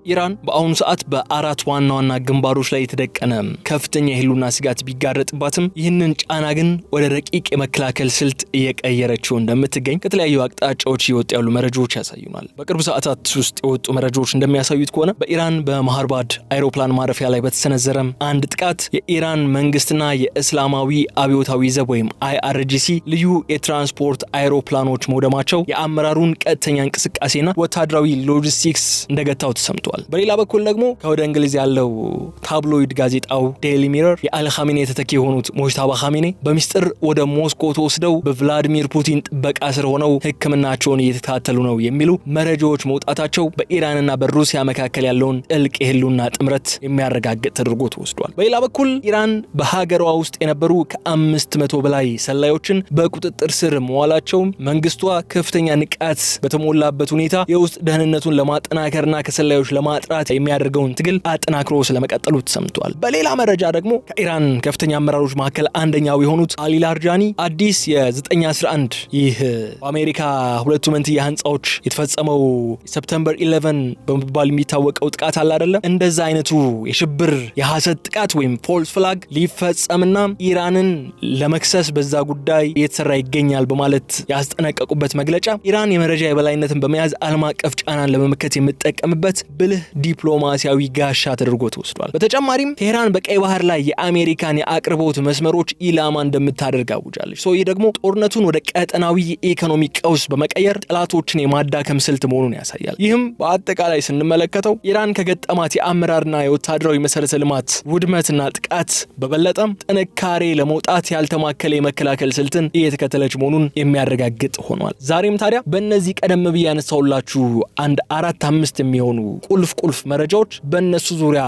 ኢራን በአሁኑ ሰዓት በአራት ዋና ዋና ግንባሮች ላይ የተደቀነ ከፍተኛ የህልውና ስጋት ቢጋረጥባትም ይህንን ጫና ግን ወደ ረቂቅ የመከላከል ስልት እየቀየረችው እንደምትገኝ ከተለያዩ አቅጣጫዎች እየወጡ ያሉ መረጃዎች ያሳዩናል። በቅርብ ሰዓታት ውስጥ የወጡ መረጃዎች እንደሚያሳዩት ከሆነ በኢራን በማህርባድ አይሮፕላን ማረፊያ ላይ በተሰነዘረ አንድ ጥቃት የኢራን መንግስትና የእስላማዊ አብዮታዊ ዘብ ወይም IRGC ልዩ የትራንስፖርት አይሮፕላኖች መውደማቸው የአመራሩን ቀጥተኛ እንቅስቃሴና ወታደራዊ ሎጂስቲክስ እንደገታው ተሰምቷል። በሌላ በኩል ደግሞ ከወደ እንግሊዝ ያለው ታብሎይድ ጋዜጣው ዴይሊ ሚረር የአልኻሜኔ ተተኪ የሆኑት ሙጅታባ ኻሜኔ በሚስጥር ወደ ሞስኮ ተወስደው በቭላዲሚር ፑቲን ጥበቃ ስር ሆነው ህክምናቸውን እየተከታተሉ ነው የሚሉ መረጃዎች መውጣታቸው በኢራንና በሩሲያ መካከል ያለውን ጥልቅ የህልውና ጥምረት የሚያረጋግጥ ተደርጎ ተወስዷል። በሌላ በኩል ኢራን በሀገሯ ውስጥ የነበሩ ከ500 በላይ ሰላዮችን በቁጥጥር ስር መዋላቸው መንግስቷ ከፍተኛ ንቃት በተሞላበት ሁኔታ የውስጥ ደህንነቱን ለማጠናከርና ከሰላዮች ለማጥራት የሚያደርገውን ትግል አጠናክሮ ስለመቀጠሉ ተሰምቷል። በሌላ መረጃ ደግሞ ከኢራን ከፍተኛ አመራሮች መካከል አንደኛው የሆኑት አሊ ላርጃኒ አዲስ የ911 ይህ በአሜሪካ ሁለቱ መንትያ ህንጻዎች የተፈጸመው ሰፕተምበር 11 በመባል የሚታወቀው ጥቃት አለ አይደለም፣ እንደዛ አይነቱ የሽብር የሐሰት ጥቃት ወይም ፎልስ ፍላግ ሊፈጸምና ኢራንን ለመክሰስ በዛ ጉዳይ እየተሰራ ይገኛል በማለት ያስጠነቀቁበት መግለጫ ኢራን የመረጃ የበላይነትን በመያዝ ዓለም አቀፍ ጫናን ለመመከት የምትጠቀምበት ብልህ ዲፕሎማሲያዊ ጋሻ ተደርጎ ተወስዷል። በተጨማሪም ቴህራን በቀይ ባህር ላይ የአሜሪካን የአቅርቦት መስመሮች ኢላማ እንደምታደርግ አውጃለች። ይህ ደግሞ ጦርነቱን ወደ ቀጠናዊ የኢኮኖሚ ቀውስ በመቀየር ጠላቶችን የማዳከም ስልት መሆኑን ያሳያል። ይህም በአጠቃላይ ስንመለከተው ኢራን ከገጠማት የአመራርና የወታደራዊ መሰረተ ልማት ውድመትና ጥቃት በበለጠም ጥንካሬ ለመውጣት ያልተማከለ የመከላከል ስልትን እየተከተለች መሆኑን የሚያረጋግጥ ሆኗል። ዛሬም ታዲያ በእነዚህ ቀደም ብዬ ያነሳውላችሁ አንድ 4-5 የሚሆኑ ቁልፍ መረጃዎች በእነሱ ዙሪያ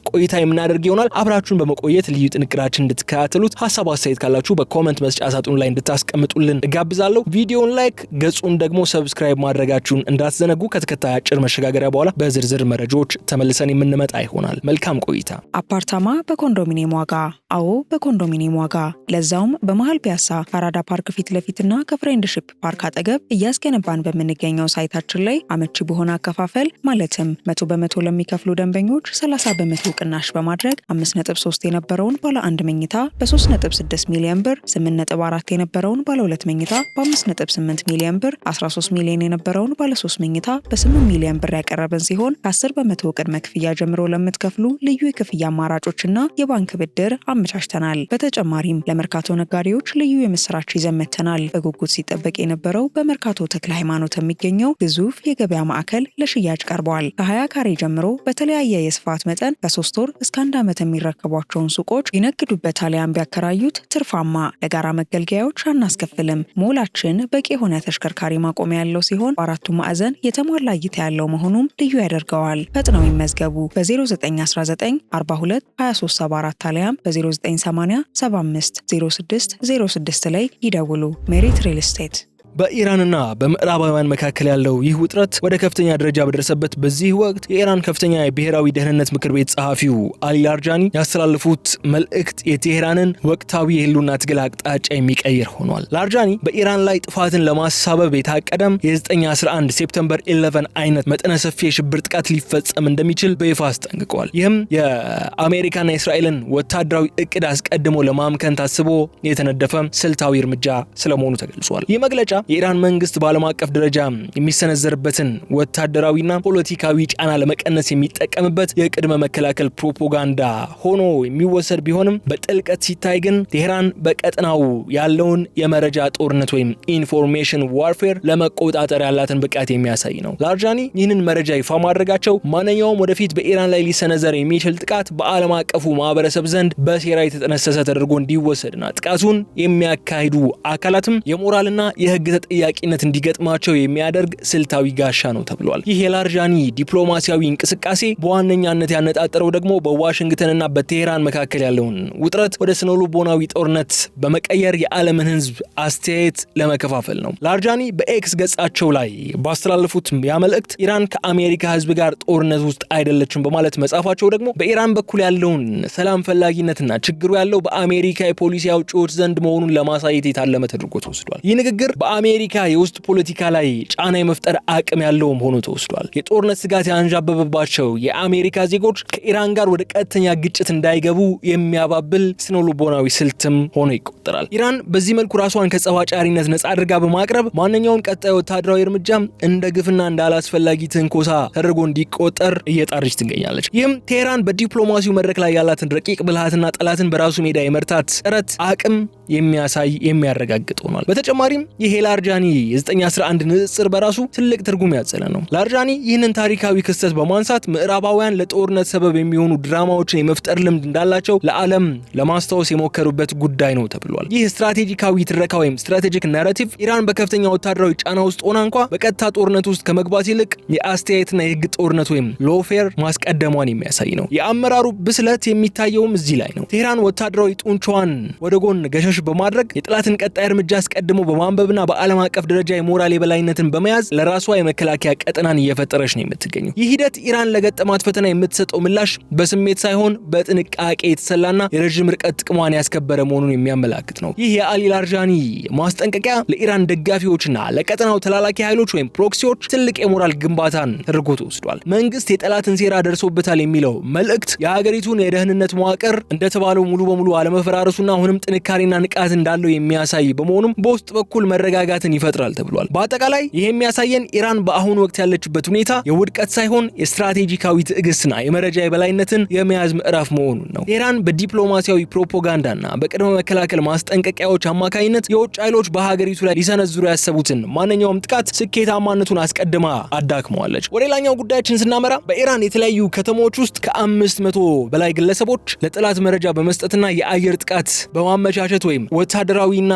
ቆይታ የምናደርግ ይሆናል። አብራችሁን በመቆየት ልዩ ጥንቅራችን እንድትከታተሉት ሐሳብ አስተያየት ካላችሁ በኮሜንት መስጫ ሳጥኑ ላይ እንድታስቀምጡልን እጋብዛለሁ። ቪዲዮውን ላይክ፣ ገጹን ደግሞ ሰብስክራይብ ማድረጋችሁን እንዳትዘነጉ። ከተከታይ አጭር መሸጋገሪያ በኋላ በዝርዝር መረጃዎች ተመልሰን የምንመጣ ይሆናል። መልካም ቆይታ። አፓርታማ በኮንዶሚኒየም ዋጋ። አዎ በኮንዶሚኒየም ዋጋ፣ ለዛውም በመሃል ፒያሳ አራዳ ፓርክ ፊት ለፊትና ከፍሬንድሺፕ ፓርክ አጠገብ እያስገነባን በምንገኘው ሳይታችን ላይ አመቺ በሆነ አከፋፈል ማለትም 100% ለሚከፍሉ ደንበኞች 30% ቅናሽ በማድረግ 5.3 የነበረውን ባለ 1 መኝታ በ3.6 ሚሊዮን ብር፣ 8.4 የነበረውን ባለ 2 መኝታ በ5.8 ሚሊዮን ብር፣ 13 ሚሊዮን የነበረውን ባለ 3 መኝታ በ8 ሚሊዮን ብር ያቀረብን ሲሆን ከ10% ቅድመ ክፍያ ጀምሮ ለምትከፍሉ ልዩ የክፍያ አማራጮችና የባንክ ብድር አመቻችተናል። በተጨማሪም ለመርካቶ ነጋዴዎች ልዩ የምስራች ይዘን መጥተናል። በጉጉት ሲጠበቅ የነበረው በመርካቶ ተክለ ሃይማኖት የሚገኘው ግዙፍ የገበያ ማዕከል ለሽያጭ ቀርበዋል። ከ20 ካሬ ጀምሮ በተለያየ የስፋት መጠን ከ3 ወር እስከ 1 ዓመት የሚረከቧቸውን ሱቆች ይነግዱበት አሊያም ቢያከራዩት ትርፋማ። ለጋራ መገልገያዎች አናስከፍልም። ሞላችን በቂ የሆነ ተሽከርካሪ ማቆሚያ ያለው ሲሆን በአራቱ ማዕዘን የተሟላ እይታ ያለው መሆኑም ልዩ ያደርገዋል። ፈጥነው ይመዝገቡ። በ0919 42 2374 አሊያም በ0980 75 06 06 ላይ ይደውሉ። ሜሪት ሪል ስቴት። በኢራንና በምዕራባውያን መካከል ያለው ይህ ውጥረት ወደ ከፍተኛ ደረጃ በደረሰበት በዚህ ወቅት የኢራን ከፍተኛ የብሔራዊ ደህንነት ምክር ቤት ጸሐፊው አሊ ላርጃኒ ያስተላለፉት መልእክት የቴህራንን ወቅታዊ የህልውና ትግል አቅጣጫ የሚቀይር ሆኗል። ላርጃኒ በኢራን ላይ ጥፋትን ለማሳበብ የታቀደም የ911 ሴፕተምበር 11 አይነት መጠነ ሰፊ የሽብር ጥቃት ሊፈጸም እንደሚችል በይፋ አስጠንቅቀዋል። ይህም የአሜሪካና የእስራኤልን ወታደራዊ እቅድ አስቀድሞ ለማምከን ታስቦ የተነደፈ ስልታዊ እርምጃ ስለመሆኑ ተገልጿል። ይህ መግለጫ የኢራን መንግስት በዓለም አቀፍ ደረጃ የሚሰነዘርበትን ወታደራዊና ፖለቲካዊ ጫና ለመቀነስ የሚጠቀምበት የቅድመ መከላከል ፕሮፓጋንዳ ሆኖ የሚወሰድ ቢሆንም በጥልቀት ሲታይ ግን ቴህራን በቀጠናው ያለውን የመረጃ ጦርነት ወይም ኢንፎርሜሽን ዋርፌር ለመቆጣጠር ያላትን ብቃት የሚያሳይ ነው። ላርጃኒ ይህንን መረጃ ይፋ ማድረጋቸው ማንኛውም ወደፊት በኢራን ላይ ሊሰነዘር የሚችል ጥቃት በዓለም አቀፉ ማህበረሰብ ዘንድ በሴራ የተጠነሰሰ ተደርጎ እንዲወሰድና ጥቃቱን የሚያካሂዱ አካላትም የሞራልና የህግ ተጠያቂነት እንዲገጥማቸው የሚያደርግ ስልታዊ ጋሻ ነው ተብሏል። ይህ የላርጃኒ ዲፕሎማሲያዊ እንቅስቃሴ በዋነኛነት ያነጣጠረው ደግሞ በዋሽንግተንና በቴህራን መካከል ያለውን ውጥረት ወደ ስነልቦናዊ ጦርነት በመቀየር የዓለምን ህዝብ አስተያየት ለመከፋፈል ነው። ላርጃኒ በኤክስ ገጻቸው ላይ ባስተላለፉት ያመልእክት ኢራን ከአሜሪካ ህዝብ ጋር ጦርነት ውስጥ አይደለችም በማለት መጻፋቸው ደግሞ በኢራን በኩል ያለውን ሰላም ፈላጊነትና ችግሩ ያለው በአሜሪካ የፖሊሲ አውጪዎች ዘንድ መሆኑን ለማሳየት የታለመ ተደርጎ ተወስዷል። ይህ ንግግር በአሜሪካ የውስጥ ፖለቲካ ላይ ጫና የመፍጠር አቅም ያለውም ሆኖ ተወስዷል። የጦርነት ስጋት ያንዣበበባቸው የአሜሪካ ዜጎች ከኢራን ጋር ወደ ቀጥተኛ ግጭት እንዳይገቡ የሚያባብል ስነልቦናዊ ስልትም ሆኖ ይቆጠራል። ኢራን በዚህ መልኩ ራሷን ከጸባጫሪነት ነጻ አድርጋ በማቅረብ ማንኛውም ቀጣይ ወታደራዊ እርምጃ እንደ ግፍና እንደ አላስፈላጊ ትንኮሳ ተደርጎ እንዲቆጠር እየጣረች ትገኛለች። ይህም ቴህራን በዲፕሎማሲው መድረክ ላይ ያላትን ረቂቅ ብልሃትና ጠላትን በራሱ ሜዳ የመርታት ጥረት አቅም የሚያሳይ የሚያረጋግጥ ሆኗል። በተጨማሪም ይሄ ላርጃኒ የ911 ንጽጽር በራሱ ትልቅ ትርጉም ያዘለ ነው። ላርጃኒ ይህንን ታሪካዊ ክስተት በማንሳት ምዕራባውያን ለጦርነት ሰበብ የሚሆኑ ድራማዎችን የመፍጠር ልምድ እንዳላቸው ለዓለም ለማስታወስ የሞከሩበት ጉዳይ ነው ተብሏል። ይህ ስትራቴጂካዊ ትረካ ወይም ስትራቴጂክ ናራቲቭ ኢራን በከፍተኛ ወታደራዊ ጫና ውስጥ ሆና እንኳ በቀጥታ ጦርነት ውስጥ ከመግባት ይልቅ የአስተያየትና የህግ ጦርነት ወይም ሎፌር ማስቀደሟን የሚያሳይ ነው። የአመራሩ ብስለት የሚታየውም እዚህ ላይ ነው። ቴህራን ወታደራዊ ጡንቻዋን ወደ ጎን ገሸሽ በማድረግ የጠላትን ቀጣይ እርምጃ አስቀድሞ በማንበብና በዓለም አቀፍ ደረጃ የሞራል የበላይነትን በመያዝ ለራሷ የመከላከያ ቀጠናን እየፈጠረች ነው የምትገኘው። ይህ ሂደት ኢራን ለገጠማት ፈተና የምትሰጠው ምላሽ በስሜት ሳይሆን በጥንቃቄ የተሰላና የረጅም ርቀት ጥቅሟን ያስከበረ መሆኑን የሚያመላክት ነው። ይህ የአሊ ላርጃኒ ማስጠንቀቂያ ለኢራን ደጋፊዎችና ለቀጠናው ተላላኪ ኃይሎች ወይም ፕሮክሲዎች ትልቅ የሞራል ግንባታን ተደርጎ ተወስዷል። መንግስት የጠላትን ሴራ ደርሶበታል የሚለው መልእክት የሀገሪቱን የደህንነት መዋቅር እንደተባለው ሙሉ በሙሉ አለመፈራረሱና አሁንም ጥንካሬና ንቃት እንዳለው የሚያሳይ በመሆኑም በውስጥ በኩል መረጋጋትን ይፈጥራል ተብሏል። በአጠቃላይ ይህ የሚያሳየን ኢራን በአሁኑ ወቅት ያለችበት ሁኔታ የውድቀት ሳይሆን የስትራቴጂካዊ ትዕግስትና የመረጃ የበላይነትን የመያዝ ምዕራፍ መሆኑን ነው። ኢራን በዲፕሎማሲያዊ ፕሮፓጋንዳና በቅድመ መከላከል ማስጠንቀቂያዎች አማካኝነት የውጭ ኃይሎች በሀገሪቱ ላይ ሊሰነዝሩ ያሰቡትን ማንኛውም ጥቃት ስኬታማነቱን አስቀድማ አዳክመዋለች። ወደ ሌላኛው ጉዳያችን ስናመራ በኢራን የተለያዩ ከተሞች ውስጥ ከ500 በላይ ግለሰቦች ለጠላት መረጃ በመስጠትና የአየር ጥቃት በማመቻቸት ወይም ወታደራዊና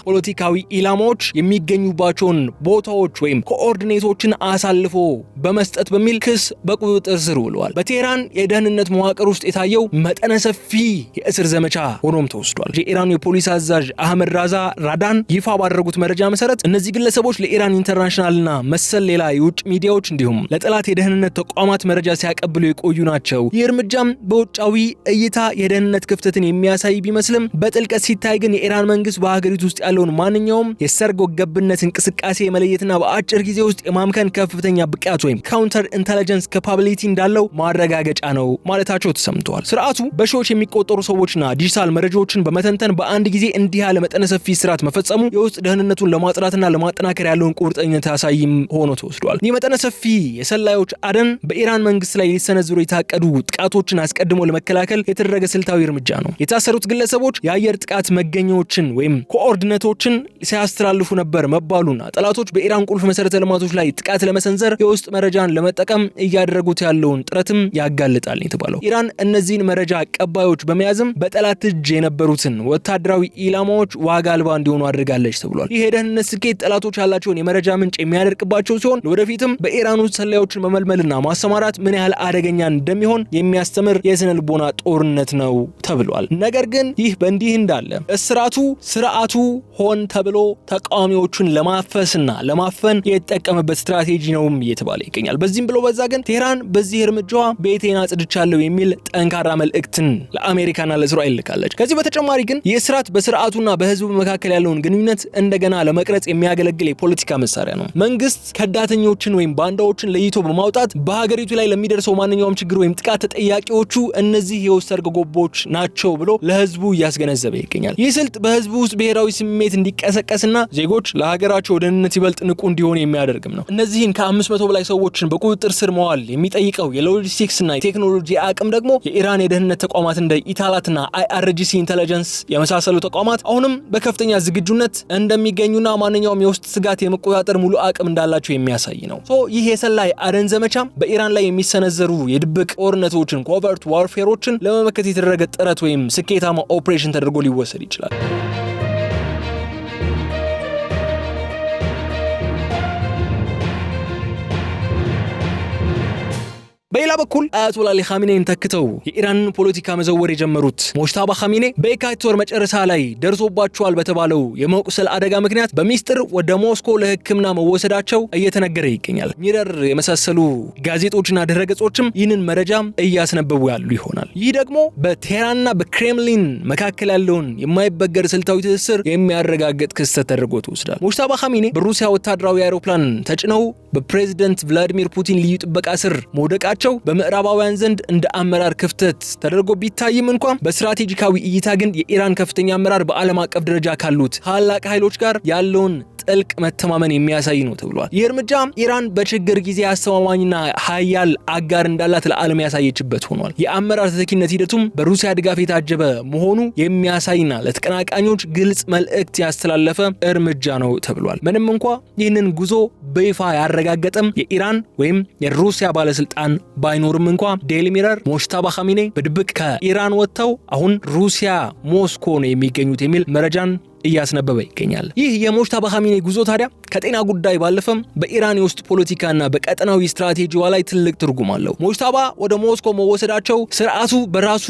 ፖለቲካዊ ኢላማዎች የሚገኙባቸውን ቦታዎች ወይም ኮኦርዲኔቶችን አሳልፎ በመስጠት በሚል ክስ በቁጥጥር ስር ውለዋል። በቴህራን የደህንነት መዋቅር ውስጥ የታየው መጠነ ሰፊ የእስር ዘመቻ ሆኖም ተወስዷል። የኢራኑ የፖሊስ አዛዥ አህመድ ራዛ ራዳን ይፋ ባደረጉት መረጃ መሰረት እነዚህ ግለሰቦች ለኢራን ኢንተርናሽናልና መሰል ሌላ የውጭ ሚዲያዎች እንዲሁም ለጠላት የደህንነት ተቋማት መረጃ ሲያቀብሉ የቆዩ ናቸው። ይህ እርምጃም በውጫዊ እይታ የደህንነት ክፍተትን የሚያሳይ ቢመስልም በጥልቀት ሲታይ ግን የኢራን መንግስት በሀገሪቱ ውስጥ ያለውን ማንኛውም የሰርጎ ገብነት እንቅስቃሴ የመለየትና በአጭር ጊዜ ውስጥ የማምከን ከፍተኛ ብቃት ወይም ካውንተር ኢንተለጀንስ ካፓቢሊቲ እንዳለው ማረጋገጫ ነው ማለታቸው ተሰምተዋል። ስርዓቱ በሺዎች የሚቆጠሩ ሰዎችና ዲጂታል መረጃዎችን በመተንተን በአንድ ጊዜ እንዲህ ያለ መጠነ ሰፊ ስርዓት መፈጸሙ የውስጥ ደህንነቱን ለማጥራትና ለማጠናከር ያለውን ቁርጠኝነት ያሳይም ሆኖ ተወስዷል። ይህ መጠነ ሰፊ የሰላዮች አደን በኢራን መንግስት ላይ ሊሰነዝሩ የታቀዱ ጥቃቶችን አስቀድሞ ለመከላከል የተደረገ ስልታዊ እርምጃ ነው። የታሰሩት ግለሰቦች የአየር ጥቃት መገኛዎችን ወይም ኮኦርዲኔቶችን ሲያስተላልፉ ነበር መባሉና ጠላቶች በኢራን ቁልፍ መሰረተ ልማቶች ላይ ጥቃት ለመሰንዘር የውስጥ መረጃን ለመጠቀም እያደረጉት ያለውን ጥረትም ያጋልጣል የተባለው ኢራን እነዚህን መረጃ አቀባዮች በመያዝም በጠላት እጅ የነበሩትን ወታደራዊ ኢላማዎች ዋጋ አልባ እንዲሆኑ አድርጋለች ተብሏል። ይህ የደህንነት ስኬት ጠላቶች ያላቸውን የመረጃ ምንጭ የሚያደርቅባቸው ሲሆን ወደፊትም በኢራን ውስጥ ሰላዮችን መመልመልና ማሰማራት ምን ያህል አደገኛ እንደሚሆን የሚያስተምር የስነ ልቦና ጦርነት ነው ተብሏል። ነገር ግን ይህ በእንዲህ እንዳለ ስርዓቱ ሆን ተብሎ ተቃዋሚዎቹን ለማፈስና ለማፈን የተጠቀመበት ስትራቴጂ ነውም እየተባለ ይገኛል። በዚህም ብሎ በዛ ግን ቴህራን በዚህ እርምጃዋ ቤቴን አጽድቻለሁ የሚል ጠንካራ መልእክትን ለአሜሪካና ለእስራኤል ልካለች። ከዚህ በተጨማሪ ግን ይህ ስርዓት በስርዓቱና በህዝቡ መካከል ያለውን ግንኙነት እንደገና ለመቅረጽ የሚያገለግል የፖለቲካ መሳሪያ ነው። መንግስት ከዳተኞችን ወይም ባንዳዎችን ለይቶ በማውጣት በሀገሪቱ ላይ ለሚደርሰው ማንኛውም ችግር ወይም ጥቃት ተጠያቂዎቹ እነዚህ የውስጥ ሰርጎ ገቦች ናቸው ብሎ ለህዝቡ እያስገነዘበ ይገኛል። ይህ ስልት በህዝቡ ውስጥ ብሔራዊ ስሜት እንዲቀሰቀስና ዜጎች ለሀገራቸው ደህንነት ይበልጥ ንቁ እንዲሆኑ የሚያደርግም ነው። እነዚህን ከ500 በላይ ሰዎችን በቁጥጥር ስር መዋል የሚጠይቀው የሎጂስቲክስና የቴክኖሎጂ አቅም ደግሞ የኢራን የደህንነት ተቋማት እንደ ኢታላትና አይአርጂሲ ኢንተለጀንስ የመሳሰሉ ተቋማት አሁንም በከፍተኛ ዝግጁነት እንደሚገኙና ማንኛውም የውስጥ ስጋት የመቆጣጠር ሙሉ አቅም እንዳላቸው የሚያሳይ ነው። ይህ የሰላይ አደን ዘመቻ በኢራን ላይ የሚሰነዘሩ የድብቅ ጦርነቶችን ኮቨርት ዋርፌሮችን ለመመከት የተደረገ ጥረት ወይም ስኬታማ ኦፕሬሽን ተደርጎ ሊወሰድ ይችላል። በሌላ በኩል አያቶላ አሊ ኻሜኔን ተክተው የኢራን ፖለቲካ መዘወር የጀመሩት ሙጅተባ ኻሜኔ በየካቲት ወር መጨረሻ ላይ ደርሶባቸዋል በተባለው የመቁሰል አደጋ ምክንያት በሚስጥር ወደ ሞስኮ ለሕክምና መወሰዳቸው እየተነገረ ይገኛል። ሚረር የመሳሰሉ ጋዜጦችና ድረገጾችም ይህንን መረጃ እያስነበቡ ያሉ ይሆናል። ይህ ደግሞ በቴህራንና በክሬምሊን መካከል ያለውን የማይበገር ስልታዊ ትስስር የሚያረጋግጥ ክስተት ተደርጎ ተወስዷል። ሙጅተባ ኻሜኔ በሩሲያ ወታደራዊ አውሮፕላን ተጭነው በፕሬዝዳንት ቭላዲሚር ፑቲን ልዩ ጥበቃ ስር መውደቃቸው በምዕራባውያን ዘንድ እንደ አመራር ክፍተት ተደርጎ ቢታይም እንኳን በስትራቴጂካዊ እይታ ግን የኢራን ከፍተኛ አመራር በዓለም አቀፍ ደረጃ ካሉት ታላቅ ኃይሎች ጋር ያለውን ጥልቅ መተማመን የሚያሳይ ነው ተብሏል። ይህ እርምጃ ኢራን በችግር ጊዜ አስተማማኝና ኃያል አጋር እንዳላት ለዓለም ያሳየችበት ሆኗል። የአመራር ተተኪነት ሂደቱም በሩሲያ ድጋፍ የታጀበ መሆኑ የሚያሳይና ለተቀናቃኞች ግልጽ መልእክት ያስተላለፈ እርምጃ ነው ተብሏል። ምንም እንኳ ይህንን ጉዞ በይፋ ያረጋገጠም የኢራን ወይም የሩሲያ ባለስልጣን ባይኖርም እንኳ ዴይሊ ሚረር ሙጅተባ ኻሜኔ በድብቅ ከኢራን ወጥተው አሁን ሩሲያ ሞስኮ ነው የሚገኙት የሚል መረጃን እያስነበበ ይገኛል። ይህ የሙጅተባ ኻሜኔ ጉዞ ታዲያ ከጤና ጉዳይ ባለፈም በኢራን የውስጥ ፖለቲካና በቀጠናዊ ስትራቴጂዋ ላይ ትልቅ ትርጉም አለው። ሙጅተባ ወደ ሞስኮ መወሰዳቸው ስርዓቱ በራሱ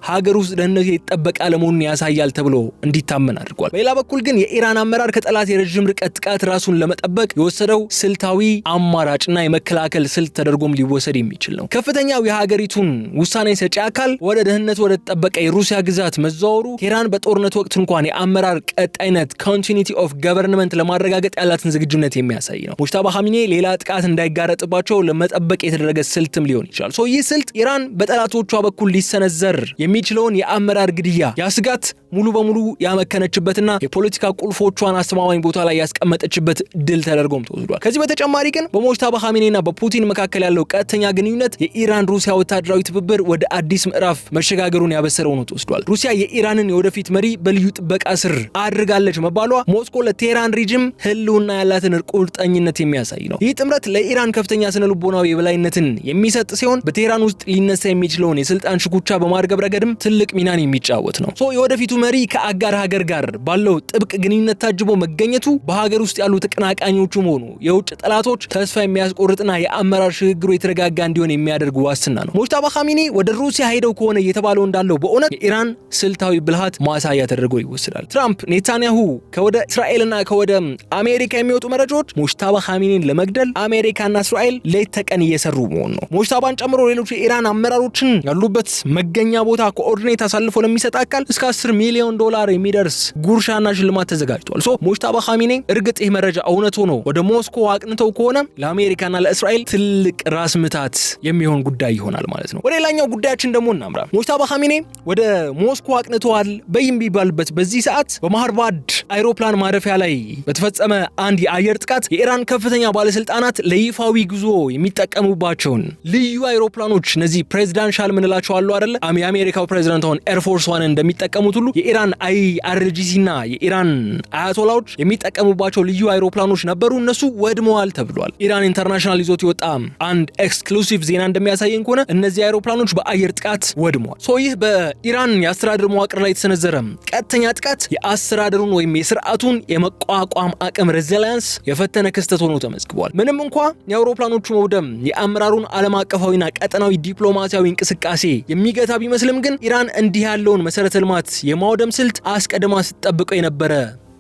ሀገር ውስጥ ደህንነቱ የተጠበቀ አለመሆኑን ያሳያል ተብሎ እንዲታመን አድርጓል። በሌላ በኩል ግን የኢራን አመራር ከጠላት የረጅም ርቀት ጥቃት ራሱን ለመጠበቅ የወሰደው ስልታዊ አማራጭና የመከላከል ስልት ተደርጎም ሊወሰድ የሚችል ነው። ከፍተኛው የሀገሪቱን ውሳኔ ሰጪ አካል ወደ ደህንነቱ ወደ ተጠበቀ የሩሲያ ግዛት መዘዋወሩ ቴህራን በጦርነት ወቅት እንኳን የአመራር ቀጣይነት ኮንቲኒቲ ኦፍ ገቨርንመንት ለማረጋገጥ ያላትን ዝግጁነት የሚያሳይ ነው። ሙጅተባ ኻሜኔ ሌላ ጥቃት እንዳይጋረጥባቸው ለመጠበቅ የተደረገ ስልትም ሊሆን ይችላል። ይህ ስልት ኢራን በጠላቶቿ በኩል ሊሰነዘር የሚችለውን የአመራር ግድያ ያስጋት ሙሉ በሙሉ ያመከነችበትና የፖለቲካ ቁልፎቿን አስተማማኝ ቦታ ላይ ያስቀመጠችበት ድል ተደርጎም ተወስዷል። ከዚህ በተጨማሪ ግን በሙጅተባ ኻሜኔና በፑቲን መካከል ያለው ቀጥተኛ ግንኙነት የኢራን ሩሲያ ወታደራዊ ትብብር ወደ አዲስ ምዕራፍ መሸጋገሩን ያበሰረው ነው ተወስዷል። ሩሲያ የኢራንን የወደፊት መሪ በልዩ ጥበቃ ስር አድርጋለች መባሏ ሞስኮ ለቴህራን ሪጅም ህልውና ያላትን ቁርጠኝነት የሚያሳይ ነው። ይህ ጥምረት ለኢራን ከፍተኛ ስነ ልቦናዊ የበላይነትን የሚሰጥ ሲሆን በቴህራን ውስጥ ሊነሳ የሚችለውን የስልጣን ሽኩቻ በማርገብ ረገድም ትልቅ ሚናን የሚጫወት ነው። የወደፊቱ መሪ ከአጋር ሀገር ጋር ባለው ጥብቅ ግንኙነት ታጅቦ መገኘቱ በሀገር ውስጥ ያሉ ተቀናቃኞቹም ሆኑ የውጭ ጠላቶች ተስፋ የሚያስቆርጥና የአመራር ሽግግሩ የተረጋጋ እንዲሆን የሚያደርግ ዋስትና ነው። ሙጅተባ ኻሜኔ ወደ ሩሲያ ሄደው ከሆነ እየተባለው እንዳለው በእውነት የኢራን ስልታዊ ብልሃት ማሳያ ተደርጎ ይወሰዳል። ትራምፕ ኔታንያሁ ከወደ እስራኤልና ከወደ አሜሪካ የሚወጡ መረጃዎች ሙጅተባ ኻሜኔን ለመግደል አሜሪካና እስራኤል ሌት ተቀን እየሰሩ መሆኑ ነው። ሙጅተባን ጨምሮ ሌሎች የኢራን አመራሮችን ያሉበት መገኛ ቦታ ኮኦርዲኔት አሳልፎ ለሚሰጥ አካል እስከ $10 ሚሊዮን የሚደርስ ጉርሻና ሽልማት ተዘጋጅቷል። ሙጅተባ ኻሜኔ እርግጥ ይህ መረጃ እውነት ሆኖ ወደ ሞስኮ አቅንተው ከሆነ ለአሜሪካና ለእስራኤል ትልቅ ራስ ምታት የሚሆን ጉዳይ ይሆናል ማለት ነው። ወደ ሌላኛው ጉዳያችን ደግሞ እናምራ። ሙጅተባ ኻሜኔ ወደ ሞስኮ አቅንተዋል በይም ቢባልበት በዚህ ሰዓት በማህርባድ አይሮፕላን ማረፊያ ላይ በተፈጸመ አንድ የአየር ጥቃት የኢራን ከፍተኛ ባለስልጣናት ለይፋዊ ጉዞ የሚጠቀሙባቸውን ልዩ አይሮፕላኖች እነዚህ ፕሬዚዳንሻል ምንላቸው አሉ አይደለ? የአሜሪካው ፕሬዚዳንት አሁን ኤርፎርስ ዋን እንደሚጠቀሙት ሁሉ የኢራን IRGCና የኢራን አያቶላዎች የሚጠቀሙባቸው ልዩ አይሮፕላኖች ነበሩ። እነሱ ወድመዋል ተብሏል። ኢራን ኢንተርናሽናል ይዞት የወጣ አንድ ኤክስክሉሲቭ ዜና እንደሚያሳየን ከሆነ እነዚህ አይሮፕላኖች በአየር ጥቃት ወድመዋል። ይህ በኢራን የአስተዳደር መዋቅር ላይ የተሰነዘረ ቀጥተኛ ጥቃት የአስተዳደሩን ወይም የስርዓቱን የመቋቋም አቅም ሬዚሊያንስ የፈተነ ክስተት ሆኖ ተመዝግቧል። ምንም እንኳ የአውሮፕላኖቹ መውደም የአመራሩን ዓለም አቀፋዊና ቀጠናዊ ዲፕሎማሲያዊ እንቅስቃሴ የሚገታ ቢመስልም ግን ኢራን እንዲህ ያለውን መሰረተ ልማት የማውደም ስልት አስቀድማ ስትጠብቀው የነበረ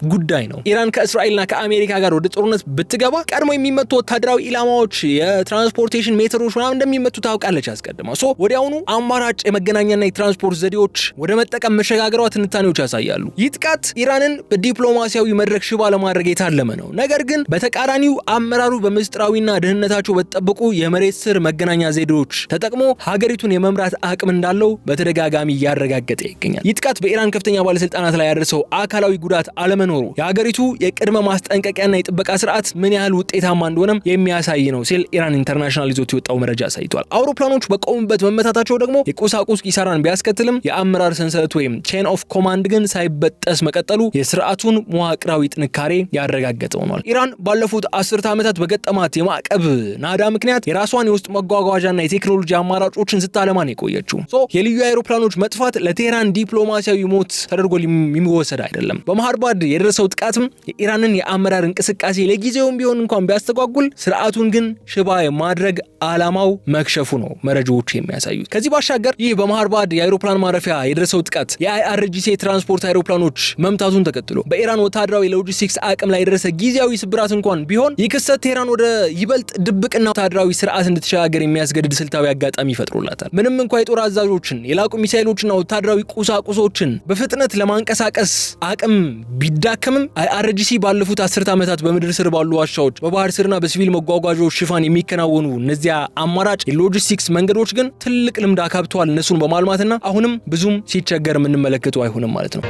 ጉዳይ ነው። ኢራን ከእስራኤልና ከአሜሪካ ጋር ወደ ጦርነት ብትገባ ቀድሞ የሚመቱ ወታደራዊ ኢላማዎች የትራንስፖርቴሽን ሜተሮች ምናምን እንደሚመቱ ታውቃለች አስቀድማ። ወዲያውኑ አማራጭ የመገናኛና የትራንስፖርት ዘዴዎች ወደ መጠቀም መሸጋገሯ ትንታኔዎች ያሳያሉ። ይህ ጥቃት ኢራንን በዲፕሎማሲያዊ መድረክ ሽባ ለማድረግ የታለመ ነው። ነገር ግን በተቃራኒው አመራሩ በምስጢራዊና ደህንነታቸው በተጠበቁ የመሬት ስር መገናኛ ዘዴዎች ተጠቅሞ ሀገሪቱን የመምራት አቅም እንዳለው በተደጋጋሚ እያረጋገጠ ይገኛል። ይህ ጥቃት በኢራን ከፍተኛ ባለስልጣናት ላይ ያደረሰው አካላዊ ጉዳት አለመኖሩ የሀገሪቱ የቅድመ ማስጠንቀቂያና የጥበቃ ስርዓት ምን ያህል ውጤታማ እንደሆነም የሚያሳይ ነው ሲል ኢራን ኢንተርናሽናል ይዞት የወጣው መረጃ አሳይቷል። አውሮፕላኖች በቆሙበት መመታታቸው ደግሞ የቁሳቁስ ኪሳራን ቢያስከትልም የአመራር ሰንሰለት ወይም ቼን ኦፍ ኮማንድ ግን ሳይበጠስ መቀጠሉ የስርዓቱን መዋቅራዊ ጥንካሬ ያረጋገጠ ሆኗል። ኢራን ባለፉት 10 ዓመታት በገጠማት የማዕቀብ ናዳ ምክንያት የራሷን የውስጥ መጓጓዣና የቴክኖሎጂ አማራጮችን ስታለማን የቆየችው የልዩ አውሮፕላኖች መጥፋት ለቴህራን ዲፕሎማሲያዊ ሞት ተደርጎ የሚወሰድ አይደለም። በማህርባድ የደረሰው ጥቃትም የኢራንን የአመራር እንቅስቃሴ ለጊዜውም ቢሆን እንኳን ቢያስተጓጉል ስርዓቱን ግን ሽባ የማድረግ ዓላማው መክሸፉ ነው መረጃዎቹ የሚያሳዩት። ከዚህ ባሻገር ይህ በማህርባድ የአይሮፕላን ማረፊያ የደረሰው ጥቃት የአይአርጂሲ ትራንስፖርት አይሮፕላኖች መምታቱን ተከትሎ በኢራን ወታደራዊ ሎጂስቲክስ አቅም ላይ የደረሰ ጊዜያዊ ስብራት እንኳን ቢሆን ይህ ክስተት ቴህራን ወደ ይበልጥ ድብቅና ወታደራዊ ስርዓት እንድትሸጋገር የሚያስገድድ ስልታዊ አጋጣሚ ይፈጥሩላታል። ምንም እንኳን የጦር አዛዦችን የላቁ ሚሳኤሎችና ወታደራዊ ቁሳቁሶችን በፍጥነት ለማንቀሳቀስ አቅም ቢዳከምም አይአርጂሲ ባለፉት 10 ዓመታት በምድር ስር ባሉ ዋሻዎች በባህር ስርና በሲቪል መጓጓዣዎች ሽፋን የሚከናወኑ እነዚያ አማራጭ የሎጂስቲክስ መንገዶች ግን ትልቅ ልምድ አካብተዋል። እነሱን በማልማትና አሁንም ብዙም ሲቸገር የምንመለከተው አይሆንም ማለት ነው።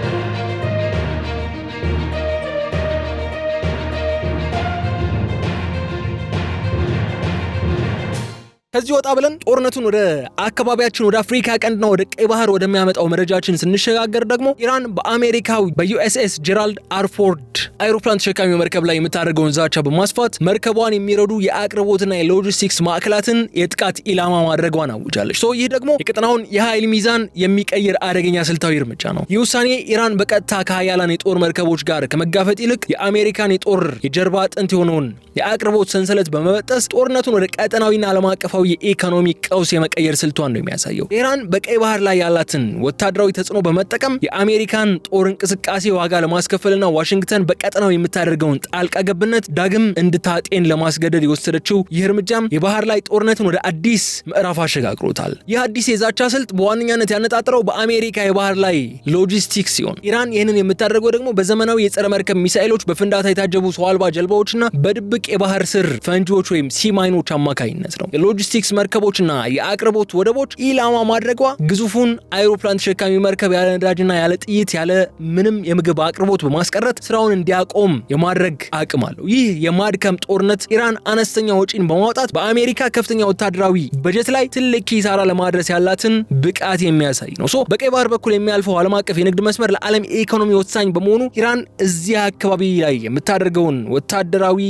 ከዚህ ወጣ ብለን ጦርነቱን ወደ አካባቢያችን ወደ አፍሪካ ቀንድና ወደ ቀይ ባህር ወደሚያመጣው መረጃችን ስንሸጋገር ደግሞ ኢራን በአሜሪካው በዩኤስኤስ ጄራልድ አር ፎርድ አይሮፕላን ተሸካሚ መርከብ ላይ የምታደርገውን ዛቻ በማስፋት መርከቧን የሚረዱ የአቅርቦትና የሎጂስቲክስ ማዕከላትን የጥቃት ኢላማ ማድረጓን አውጃለች። ይህ ደግሞ የቀጠናውን የኃይል ሚዛን የሚቀይር አደገኛ ስልታዊ እርምጃ ነው። ይህ ውሳኔ ኢራን በቀጥታ ከሀያላን የጦር መርከቦች ጋር ከመጋፈጥ ይልቅ የአሜሪካን የጦር የጀርባ አጥንት የሆነውን የአቅርቦት ሰንሰለት በመበጠስ ጦርነቱን ወደ ቀጠናዊና ዓለም አቀፋዊ የኢኮኖሚ ቀውስ የመቀየር ስልቷን ነው የሚያሳየው። ኢራን በቀይ ባህር ላይ ያላትን ወታደራዊ ተጽዕኖ በመጠቀም የአሜሪካን ጦር እንቅስቃሴ ዋጋ ለማስከፈልና ዋሽንግተን በቀጠናው የምታደርገውን ጣልቃ ገብነት ዳግም እንድታጤን ለማስገደድ የወሰደችው ይህ እርምጃም የባህር ላይ ጦርነትን ወደ አዲስ ምዕራፍ አሸጋግሮታል። ይህ አዲስ የዛቻ ስልት በዋነኛነት ያነጣጠረው በአሜሪካ የባህር ላይ ሎጂስቲክስ ሲሆን ኢራን ይህንን የምታደርገው ደግሞ በዘመናዊ የጸረ መርከብ ሚሳኤሎች፣ በፍንዳታ የታጀቡ ሰው አልባ ጀልባዎችና በድብቅ የባህር ስር ፈንጂዎች ወይም ሲማይኖች አማካኝነት ነው። የሎጂስቲክስ መርከቦችና የአቅርቦት ወደቦች ኢላማ ማድረጓ ግዙፉን አይሮፕላን ተሸካሚ መርከብ ያለ ነዳጅና ያለ ጥይት ያለ ምንም የምግብ አቅርቦት በማስቀረት ስራውን እንዲያቆም የማድረግ አቅም አለው። ይህ የማድከም ጦርነት ኢራን አነስተኛ ወጪን በማውጣት በአሜሪካ ከፍተኛ ወታደራዊ በጀት ላይ ትልቅ ኪሳራ ለማድረስ ያላትን ብቃት የሚያሳይ ነው። በቀይ ባህር በኩል የሚያልፈው ዓለም አቀፍ የንግድ መስመር ለዓለም ኢኮኖሚ ወሳኝ በመሆኑ ኢራን እዚህ አካባቢ ላይ የምታደርገውን ወታደራዊ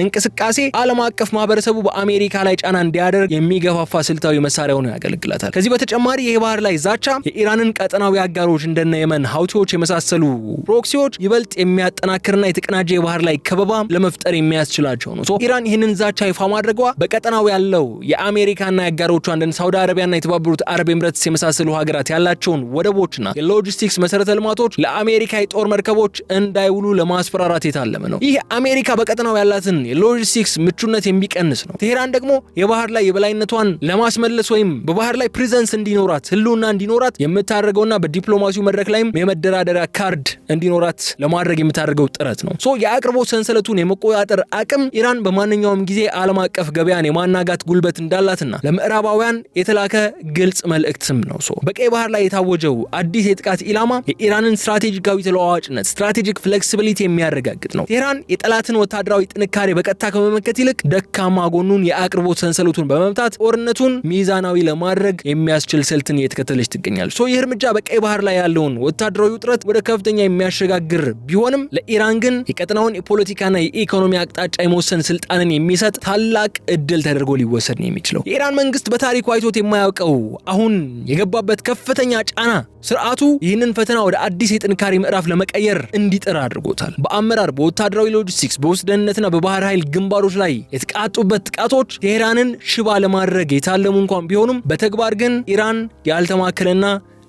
እንቅስቃሴ ዓለም አቀፍ ማህበረሰቡ በአሜሪካ ላይ ጫና እንዲያደርግ የሚገፋፋ ስልታዊ መሳሪያ ሆኖ ያገለግላታል። ከዚህ በተጨማሪ የባህር ላይ ዛቻ የኢራንን ቀጠናዊ አጋሮች እንደነ የመን ሀውቲዎች የመሳሰሉ ፕሮክሲዎች ይበልጥ የሚያጠናክርና የተቀናጀ የባህር ላይ ከበባ ለመፍጠር የሚያስችላቸው ነው። ኢራን ይህንን ዛቻ ይፋ ማድረጓ በቀጠናው ያለው የአሜሪካና የአጋሮቿ እንደ ሳውዲ አረቢያና የተባበሩት አረብ ኤምሬትስ የመሳሰሉ ሀገራት ያላቸውን ወደቦችና የሎጂስቲክስ መሰረተ ልማቶች ለአሜሪካ የጦር መርከቦች እንዳይውሉ ለማስፈራራት የታለመ ነው። ይህ አሜሪካ በቀጠናው ያላትን የሎጂስቲክስ ምቹነት የሚቀንስ ነው። ቴህራን ደግሞ የባህር ላይ የበላይነቷን ለማስመለስ ወይም በባህር ላይ ፕሬዘንስ እንዲኖራት ህልውና እንዲኖራት የምታደርገውና በዲፕሎማሲው መድረክ ላይም የመደራደሪያ ካርድ እንዲኖራት ለማድረግ የምታደርገው ጥረት ነው። የአቅርቦት ሰንሰለቱን የመቆጣጠር አቅም ኢራን በማንኛውም ጊዜ ዓለም አቀፍ ገበያን የማናጋት ጉልበት እንዳላትና ለምዕራባውያን የተላከ ግልጽ መልእክትም ነው። በቀይ ባህር ላይ የታወጀው አዲስ የጥቃት ኢላማ የኢራንን ስትራቴጂካዊ ተለዋዋጭነት ስትራቴጂክ ፍሌክሲቢሊቲ የሚያረጋግጥ ነው። ቴህራን የጠላትን ወታደራዊ ጥንካሬ በቀጥታ ከመመከት ይልቅ ደካማ ጎኑን የአቅርቦት ሰንሰለቱን በመምታት ጦርነቱን ሚዛናዊ ለማድረግ የሚያስችል ስልትን እየተከተለች ትገኛለች። ይህ እርምጃ በቀይ ባህር ላይ ያለውን ወታደራዊ ውጥረት ወደ ከፍተኛ የሚያሸጋግር ቢሆንም ለኢራን ግን የቀጠናውን የፖለቲካና የኢኮኖሚ አቅጣጫ የመወሰን ስልጣንን የሚሰጥ ታላቅ እድል ተደርጎ ሊወሰድ ነው የሚችለው። የኢራን መንግስት በታሪኩ አይቶት የማያውቀው አሁን የገባበት ከፍተኛ ጫና ስርዓቱ ይህንን ፈተና ወደ አዲስ የጥንካሬ ምዕራፍ ለመቀየር እንዲጥር አድርጎታል። በአመራር፣ በወታደራዊ ሎጂስቲክስ፣ በውስጥ ደህንነትና በባህር ኃይል ግንባሮች ላይ የተቃጡበት ጥቃቶች ቴህራንን ሽባ ለማድረግ የታለሙ እንኳን ቢሆኑም በተግባር ግን ኢራን ያልተማከለና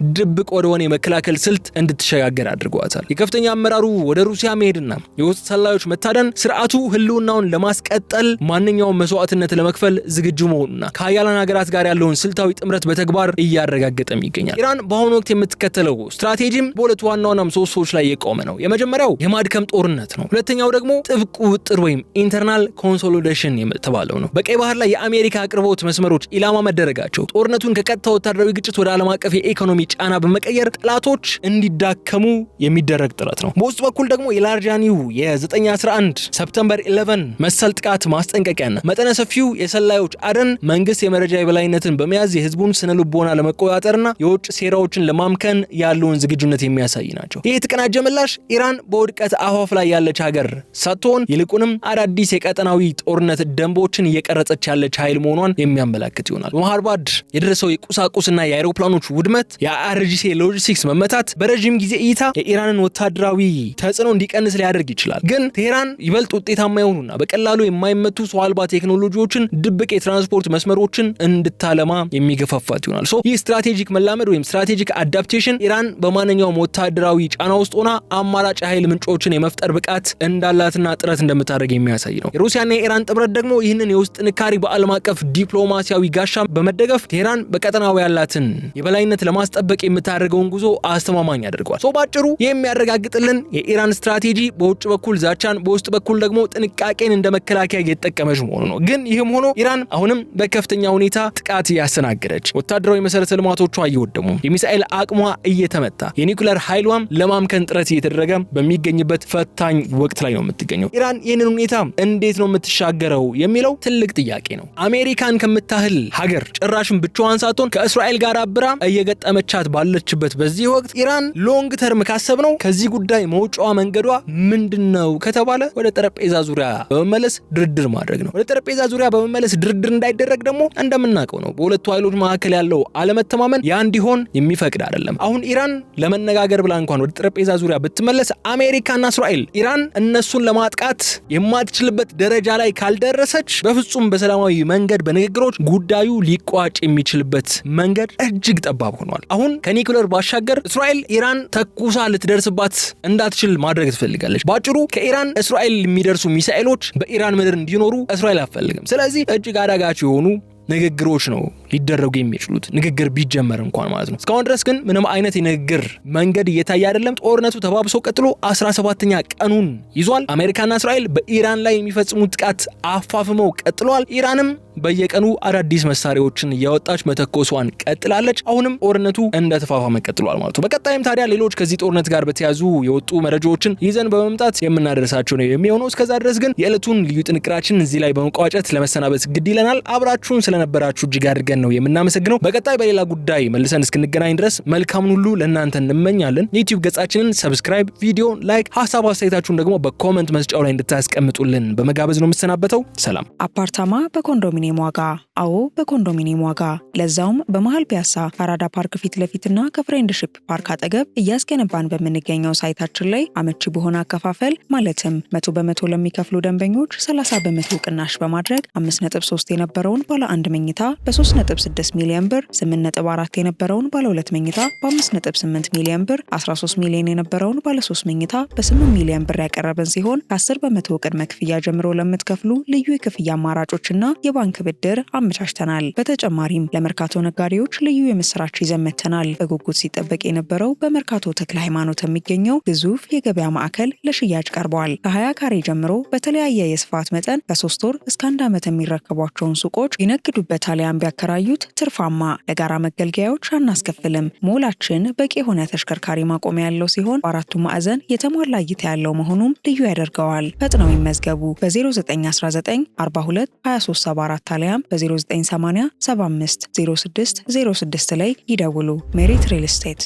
ድብቅ ወደሆነ የመከላከል ስልት እንድትሸጋገር አድርጓታል። የከፍተኛ አመራሩ ወደ ሩሲያ መሄድና የውስጥ ሰላዮች መታደን ስርዓቱ ህልውናውን ለማስቀጠል ማንኛውም መስዋዕትነት ለመክፈል ዝግጁ መሆኑና ከሀያላን ሀገራት ጋር ያለውን ስልታዊ ጥምረት በተግባር እያረጋገጠም ይገኛል። ኢራን በአሁኑ ወቅት የምትከተለው ስትራቴጂም በሁለት ዋና ዋና ምሰሶዎች ላይ የቆመ ነው። የመጀመሪያው የማድከም ጦርነት ነው። ሁለተኛው ደግሞ ጥብቅ ውጥር ወይም ኢንተርናል ኮንሶሊዴሽን የተባለው ነው። በቀይ ባህር ላይ የአሜሪካ አቅርቦት መስመሮች ኢላማ መደረጋቸው ጦርነቱን ከቀጥታ ወታደራዊ ግጭት ወደ ዓለም አቀፍ የኢኮኖሚ ጫና በመቀየር ጠላቶች እንዲዳከሙ የሚደረግ ጥረት ነው። በውስጥ በኩል ደግሞ የላርጃኒው የ911 ሰፕተምበር 11 መሰል ጥቃት ማስጠንቀቂያና መጠነ ሰፊው የሰላዮች አደን መንግስት የመረጃ የበላይነትን በመያዝ የህዝቡን ስነ ልቦና ለመቆጣጠርና የውጭ ሴራዎችን ለማምከን ያለውን ዝግጁነት የሚያሳይ ናቸው። ይህ የተቀናጀ ምላሽ ኢራን በውድቀት አፋፍ ላይ ያለች ሀገር ሳትሆን ይልቁንም አዳዲስ የቀጠናዊ ጦርነት ደንቦችን እየቀረጸች ያለች ኃይል መሆኗን የሚያመላክት ይሆናል። በማህርባድ የደረሰው የቁሳቁስና የአይሮፕላኖች ውድመት የአይአርጂሲ ሎጂስቲክስ መመታት በረጅም ጊዜ እይታ የኢራንን ወታደራዊ ተጽዕኖ እንዲቀንስ ሊያደርግ ይችላል። ግን ቴህራን ይበልጥ ውጤታማ የሆኑና በቀላሉ የማይመቱ ሰው አልባ ቴክኖሎጂዎችን፣ ድብቅ የትራንስፖርት መስመሮችን እንድታለማ የሚገፋፋት ይሆናል። ይህ ስትራቴጂክ መላመድ ወይም ስትራቴጂክ አዳፕቴሽን ኢራን በማንኛውም ወታደራዊ ጫና ውስጥ ሆና አማራጭ ኃይል ምንጮችን የመፍጠር ብቃት እንዳላትና ጥረት እንደምታደርግ የሚያሳይ ነው። የሩሲያና የኢራን ጥምረት ደግሞ ይህንን የውስጥ ጥንካሬ በዓለም አቀፍ ዲፕሎማሲያዊ ጋሻ በመደገፍ ቴህራን በቀጠናው ያላትን የበላይነት ለማስጠበቅ የምታደርገውን ጉዞ አስተማማኝ ያደርገዋል። ባጭሩ የሚያረጋግጥልን የኢራን ስትራቴጂ በውጭ በኩል ዛቻን፣ በውስጥ በኩል ደግሞ ጥንቃቄን እንደ መከላከያ እየተጠቀመች መሆኑ ነው። ግን ይህም ሆኖ ኢራን አሁንም በከፍተኛ ሁኔታ ጥቃት እያስተናገደች፣ ወታደራዊ መሰረተ ልማቶቿ እየወደሙ፣ የሚሳኤል አቅሟ እየተመታ፣ የኒውክሌር ኃይሏም ለማምከን ጥረት እየተደረገ በሚገኝበት ፈታኝ ወቅት ላይ ነው የምትገኘው። ኢራን ይህንን ሁኔታ እንዴት ነው የምትሻገረው የሚለው ትልቅ ጥያቄ ነው። አሜሪካን ከምታህል ሀገር ጭራሽም ብቻዋን ሳትሆን ከእስራኤል ጋር አብራ እየገጠመቻት ባለችበት በዚህ ወቅት ኢራን ሎንግ ተርም ካሰብነው ከዚህ ጉዳይ መውጫዋ መንገዷ ምንድነው ከተባለ ወደ ጠረጴዛ ዙሪያ በመመለስ ድርድር ማድረግ ነው። ወደ ጠረጴዛ ዙሪያ በመመለስ ድርድር እንዳይደረግ ደግሞ እንደምናውቀው ነው በሁለቱ ኃይሎች መካከል ያለው አለመተማመን ያ እንዲሆን የሚፈቅድ አይደለም። አሁን ኢራን ለመነጋገር ብላ እንኳን ወደ ጠረጴዛ ዙሪያ ብትመለስ አሜሪካና እስራኤል ኢራን እነሱን ለማጥቃት የማትችልበት ደረጃ ላይ ካልደረሰች በፍጹም በሰላማዊ መንገድ በንግግሮች ጉዳዩ ሊቋጭ የሚችልበት መንገድ እጅግ ጠባብ ሆኗል። አሁን ከኒውክሌር ባሻገር እስራኤል ኢራን ተኩሳ ልትደርስባት እንዳትችል ማድረግ ትፈልጋለች። ባጭሩ ከኢራን እስራኤል የሚደርሱ ሚሳኤሎች በኢራን ምድር እንዲኖሩ እስራኤል አትፈልግም። ስለዚህ እጅግ አዳጋች የሆኑ ንግግሮች ነው ሊደረጉ የሚችሉት፣ ንግግር ቢጀመር እንኳን ማለት ነው። እስካሁን ድረስ ግን ምንም አይነት የንግግር መንገድ እየታየ አይደለም። ጦርነቱ ተባብሶ ቀጥሎ 17ኛ ቀኑን ይዟል። አሜሪካና እስራኤል በኢራን ላይ የሚፈጽሙት ጥቃት አፋፍመው ቀጥሏል። ኢራንም በየቀኑ አዳዲስ መሳሪያዎችን እያወጣች መተኮሷን ቀጥላለች። አሁንም ጦርነቱ እንደተፋፋመ ቀጥሏል ማለት ነው። በቀጣይም ታዲያ ሌሎች ከዚህ ጦርነት ጋር በተያዙ የወጡ መረጃዎችን ይዘን በመምጣት የምናደርሳቸው ነው የሚሆነው። እስከዛ ድረስ ግን የዕለቱን ልዩ ጥንቅራችን እዚህ ላይ በመቋጨት ለመሰናበት ግድ ይለናል። አብራችሁን ስለነበራችሁ እጅግ አድርገን ነው የምናመሰግነው። በቀጣይ በሌላ ጉዳይ መልሰን እስክንገናኝ ድረስ መልካሙን ሁሉ ለእናንተ እንመኛለን። የዩቲዩብ ገጻችንን ሰብስክራይብ፣ ቪዲዮ ላይክ፣ ሀሳብ አስተያየታችሁን ደግሞ በኮመንት መስጫው ላይ እንድታስቀምጡልን በመጋበዝ ነው የምሰናበተው። ሰላም። አፓርታማ በኮንዶሚኒየም ዋጋ። አዎ በኮንዶሚኒየም ዋጋ፣ ለዛውም በመሃል ፒያሳ ከአራዳ ፓርክ ፊት ለፊትና ከፍሬንድሺፕ ፓርክ አጠገብ እያስገነባን በምንገኘው ሳይታችን ላይ አመቺ በሆነ አከፋፈል ማለትም 100% ለሚከፍሉ ደንበኞች 30% ቅናሽ በማድረግ 5.3 የነበረውን ባለ 1 መኝታ በ3.6 ሚሊዮን ብር፣ 8.4 የነበረውን ባለ 2 መኝታ በ5.8 ሚሊዮን ብር፣ 13 ሚሊዮን የነበረውን ባለ 3 መኝታ በ8 ሚሊዮን ብር ያቀረበን ሲሆን ከ10% ቅድመ ክፍያ ጀምሮ ለምትከፍሉ ልዩ የክፍያ አማራጮችና የባንክ ብድር አመቻችተናል። በተጨማሪም ለመርካቶ ነጋዴዎች ልዩ የምስራች ይዘን መጥተናል። በጉጉት ሲጠበቅ የነበረው በመርካቶ ተክለ ሃይማኖት የሚገኘው ግዙፍ የገበያ ማዕከል ለሽያጭ ቀርበዋል። ከ20 ካሬ ጀምሮ በተለያየ የስፋት መጠን ከ3 ወር እስከ 1 ዓመት የሚረከቧቸውን ሱቆች ይነግዱበት አሊያም ቢያከራዩት ትርፋማ። ለጋራ መገልገያዎች አናስከፍልም። ሞላችን በቂ የሆነ ተሽከርካሪ ማቆሚያ ያለው ሲሆን በአራቱ ማዕዘን የተሟላ እይታ ያለው መሆኑም ልዩ ያደርገዋል። ፈጥነው ይመዝገቡ። በ0919 42 2374 አሊያም በ0980 75 06 06 ላይ ይደውሉ። ሜሪት ሪል ስቴት